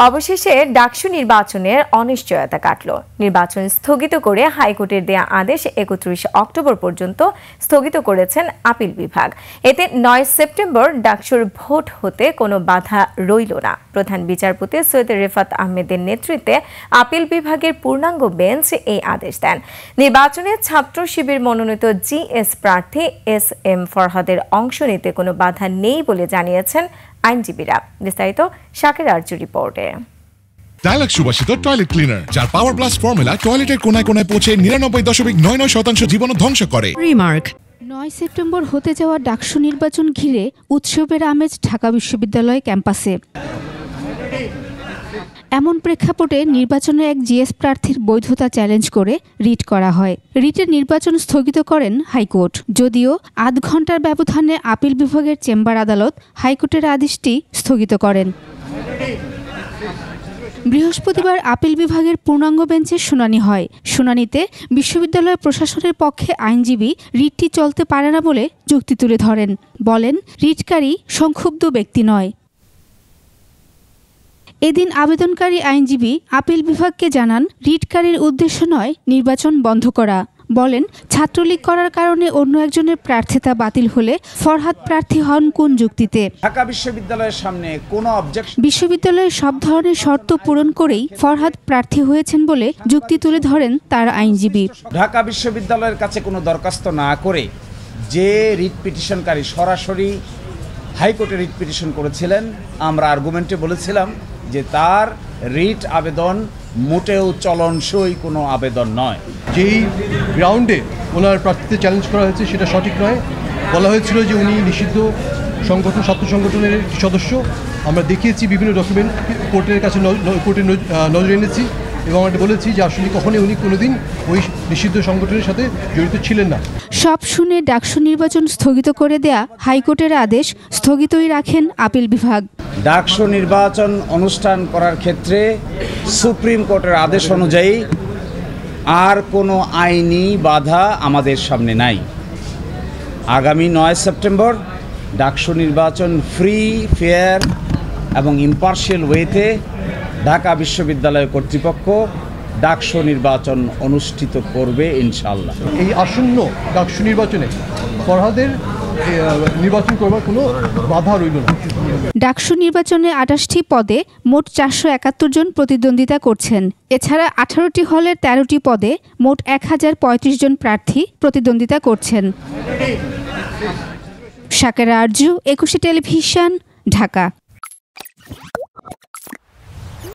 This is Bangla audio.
অবশেষে ডাকসু নির্বাচনের অনিশ্চয়তা কাটল। নির্বাচন স্থগিত করে হাইকোর্টের দেয়া আদেশ 31 অক্টোবর পর্যন্ত স্থগিত করেছেন আপিল বিভাগ। এতে 9 সেপ্টেম্বর ডাকসুর ভোট হতে কোনো বাধা রইল না। প্রধান বিচারপতি সৈয়দ রেফাত আহমেদের নেতৃত্বে আপিল বিভাগের পূর্ণাঙ্গ বেঞ্চ এই আদেশ দেন। নির্বাচনে ছাত্র শিবির মনোনীত জিএস প্রার্থী SM ফরহাদের অংশ নিতে কোনো বাধা নেই বলে জানিয়েছেন আইনজীবীরা। বিস্তারিত শাকের আরজু রিপোর্টে। ডায়ালগ সুবাসিত টয়লেট ক্লিনার, যার পাওয়ার প্লাস ফর্মুলা টয়লেটের কোনায় কোনায় পৌঁছে 99.99% জীবাণু ধ্বংস করে। রিমার্ক। 9 সেপ্টেম্বর হতে যাওয়া ডাকসু নির্বাচন ঘিরে উৎসবের আমেজ ঢাকা বিশ্ববিদ্যালয় ক্যাম্পাসে। এমন প্রেক্ষাপটে নির্বাচনে এক জিএস প্রার্থীর বৈধতা চ্যালেঞ্জ করে রিট করা হয়। রিটের নির্বাচন স্থগিত করেন হাইকোর্ট। যদিও আধ ঘন্টার ব্যবধানে আপিল বিভাগের চেম্বার আদালত হাইকোর্টের আদেশটি স্থগিত করেন। বৃহস্পতিবার আপিল বিভাগের পূর্ণাঙ্গ বেঞ্চের শুনানি হয়। শুনানিতে বিশ্ববিদ্যালয় প্রশাসনের পক্ষে আইনজীবী রিটটি চলতে পারে না বলে যুক্তি তুলে ধরেন। বলেন, রিটকারী সংক্ষুব্ধ ব্যক্তি নয়। এদিন আবেদনকারী আইনজীবী আপিল বিভাগকে জানান, রিটকারীর উদ্দেশ্য নয় নির্বাচন বন্ধ করা। বলেন, ছাত্রলীগ করার কারণে অন্য একজনের প্রার্থিতা বাতিল হলে ফরহাদ প্রার্থী হন কোন যুক্তিতে? ঢাকা বিশ্ববিদ্যালয়ের সামনে কোনো অবজেকশন। বিশ্ববিদ্যালয়ের সব ধরনের শর্ত পূরণ করেই ফরহাদ প্রার্থী হয়েছেন বলে যুক্তি তুলে ধরেন তার আইনজীবী। ঢাকা বিশ্ববিদ্যালয়ের কাছে কোনো দরখাস্ত না করে যে রিট পিটিশনকারী সরাসরি হাইকোর্টে রিট পিটিশন করেছিলেন, আমরা আর্গুমেন্টে বলেছিলাম যে তার রিট আবেদন মোটেও চলনসই কোনো আবেদন নয়। যেই গ্রাউন্ডে ওনার প্রার্থীতে চ্যালেঞ্জ করা হয়েছে সেটা সঠিক নয়। বলা হয়েছিল যে উনি নিষিদ্ধ সংগঠন, ছাত্র সংগঠনের সদস্য। আমরা দেখিয়েছি বিভিন্ন ডকুমেন্ট, কোর্টের কাছে কোর্টের নজরে এনেছি এবং আমরা বলেছি যে আসলে কখনোই উনি কোনোদিন ওই নিষিদ্ধ সংগঠনের সাথে জড়িত ছিলেন না। সব শুনে ডাকসু নির্বাচন স্থগিত করে দেয়া হাইকোর্টের আদেশ স্থগিতই রাখেন আপিল বিভাগ। ডাকসু নির্বাচন অনুষ্ঠান করার ক্ষেত্রে সুপ্রিম কোর্টের আদেশ অনুযায়ী আর কোনো আইনি বাধা আমাদের সামনে নাই। আগামী 9 সেপ্টেম্বর ডাকসু নির্বাচন ফ্রি, ফেয়ার এবং ইম্পার্শিয়াল ওয়েতে ঢাকা বিশ্ববিদ্যালয় কর্তৃপক্ষ ডাকসু নির্বাচন অনুষ্ঠিত করবে ইনশাআল্লাহ। এই আসন্ন ডাকসু নির্বাচনে ফরহাদের নির্বাচন করবার কোনো বাধা রইল না। ডাকসু নির্বাচনে 28টি পদে মোট 471 জন প্রতিদ্বন্দ্বিতা করছেন। এছাড়া 18টি হলের 13টি পদে মোট 1035 জন প্রার্থী প্রতিদ্বন্দ্বিতা করছেন। শাকের আরজু, 21 টেলিভিশন, ঢাকা।